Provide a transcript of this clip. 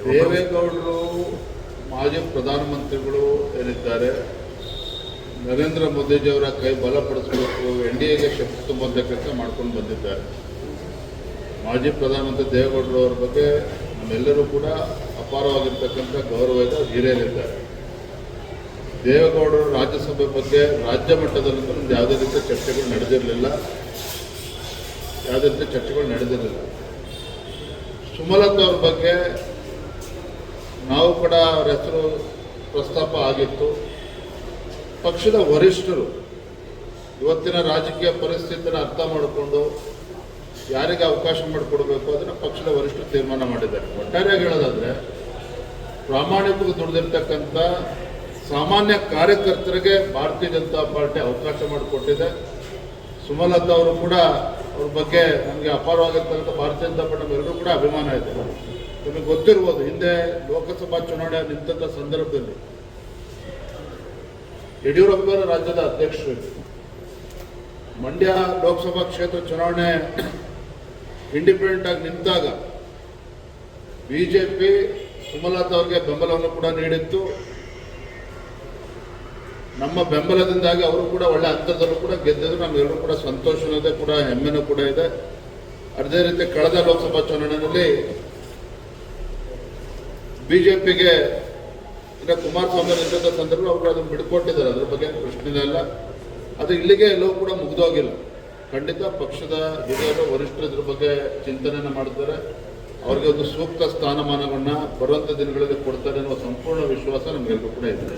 ದೇವೇಗೌಡರು ಮಾಜಿ ಪ್ರಧಾನಮಂತ್ರಿಗಳು ಏನಿದ್ದಾರೆ, ನರೇಂದ್ರ ಮೋದಿಜಿಯವರ ಕೈ ಬಲಪಡಿಸಬೇಕು, NDAಗೆ ಶಕ್ತಿ ತುಂಬುವಂಥ ಕೆಲಸ ಮಾಡ್ಕೊಂಡು ಬಂದಿದ್ದಾರೆ. ಮಾಜಿ ಪ್ರಧಾನಮಂತ್ರಿ ದೇವೇಗೌಡರು ಅವರ ಬಗ್ಗೆ ನಮ್ಮೆಲ್ಲರೂ ಕೂಡ ಅಪಾರವಾಗಿರ್ತಕ್ಕಂಥ ಗೌರವ ಇದೆ, ಹಿರಿಯರಿದ್ದಾರೆ. ದೇವೇಗೌಡರು ರಾಜ್ಯಸಭೆ ಬಗ್ಗೆ ರಾಜ್ಯ ಮಟ್ಟದಲ್ಲಂತೂ ನಮ್ದು ಯಾವುದೇ ರೀತಿಯ ಚರ್ಚೆಗಳು ನಡೆದಿರಲಿಲ್ಲ. ಸುಮಲತಾ ಅವ್ರ ಬಗ್ಗೆ ನಾವು ಕೂಡ ಅವರ ಹೆಸರು ಪ್ರಸ್ತಾಪ ಆಗಿತ್ತು. ಪಕ್ಷದ ವರಿಷ್ಠರು ಇವತ್ತಿನ ರಾಜಕೀಯ ಪರಿಸ್ಥಿತಿಯನ್ನು ಅರ್ಥ ಮಾಡಿಕೊಂಡು ಯಾರಿಗೆ ಅವಕಾಶ ಮಾಡಿಕೊಡಬೇಕು ಅದನ್ನು ಪಕ್ಷದ ವರಿಷ್ಠರು ತೀರ್ಮಾನ ಮಾಡಿದ್ದಾರೆ. ಒಟ್ಟಾರೆಯಾಗಿ ಹೇಳೋದಾದರೆ, ಪ್ರಾಮಾಣಿಕವಾಗಿ ದುಡಿದಿರ್ತಕ್ಕಂಥ ಸಾಮಾನ್ಯ ಕಾರ್ಯಕರ್ತರಿಗೆ ಭಾರತೀಯ ಜನತಾ ಪಾರ್ಟಿ ಅವಕಾಶ ಮಾಡಿಕೊಟ್ಟಿದೆ. ಸುಮಲತಾ ಅವರು ಕೂಡ ಅವ್ರ ಬಗ್ಗೆ ನಮಗೆ ಅಪಾರವಾಗಿರ್ತಕ್ಕಂಥ ಭಾರತೀಯ ಜನತಾ ಪಾರ್ಟಿ ನಮ್ಮೆಲ್ಲರೂ ಕೂಡ ಅಭಿಮಾನ ಇದೆ. ನಿಮಗೆ ಗೊತ್ತಿರ್ಬೋದು, ಹಿಂದೆ ಲೋಕಸಭಾ ಚುನಾವಣೆ ನಿಂತ ಸಂದರ್ಭದಲ್ಲಿ ಯಡಿಯೂರಪ್ಪರ ರಾಜ್ಯದ ಅಧ್ಯಕ್ಷರು ಮಂಡ್ಯ ಲೋಕಸಭಾ ಕ್ಷೇತ್ರ ಚುನಾವಣೆ ಇಂಡಿಪೆಂಡೆಂಟ್ ಆಗಿ ನಿಂತಾಗ ಬಿಜೆಪಿ ಸುಮಲತಾ ಅವರಿಗೆ ಬೆಂಬಲವನ್ನು ಕೂಡ ನೀಡಿತ್ತು. ನಮ್ಮ ಬೆಂಬಲದಿಂದಾಗಿ ಅವರು ಕೂಡ ಒಳ್ಳೆ ಅಂತರದಲ್ಲೂ ಕೂಡ ಗೆದ್ದಿದ್ರು. ನಮಗೆಲ್ಲರೂ ಕೂಡ ಸಂತೋಷನೂ ಇದೆ, ಕೂಡ ಹೆಮ್ಮೆನೂ ಕೂಡ ಇದೆ. ಅದೇ ರೀತಿ ಕಳೆದ ಲೋಕಸಭಾ ಚುನಾವಣೆಯಲ್ಲಿ ಬಿಜೆಪಿಗೆ ಕುಮಾರಸ್ವಾಮಿ ನಿಂತ ಸಂದರ್ಭ ಅವರು ಅದನ್ನು ಬಿಡ್ಕೊಟ್ಟಿದ್ದಾರೆ. ಅದ್ರ ಬಗ್ಗೆ ಪ್ರಶ್ನೆ ಇಲ್ಲ. ಅದು ಇಲ್ಲಿಗೆ ಎಲ್ಲವೂ ಕೂಡ ಮುಗಿದೋಗಿಲ್ಲ. ಖಂಡಿತ ಪಕ್ಷದ ಹಿರಿಯರು ವರಿಷ್ಠರು ಇದ್ರ ಬಗ್ಗೆ ಚಿಂತನೆಯನ್ನು ಮಾಡ್ತಾರೆ. ಅವರಿಗೆ ಒಂದು ಸೂಕ್ತ ಸ್ಥಾನಮಾನವನ್ನು ಬರುವಂಥ ದಿನಗಳಲ್ಲಿ ಕೊಡ್ತಾರೆ ಅನ್ನುವ ಸಂಪೂರ್ಣ ವಿಶ್ವಾಸ ನಮಗೆಲ್ಲರೂ ಕೂಡ ಇದೆ.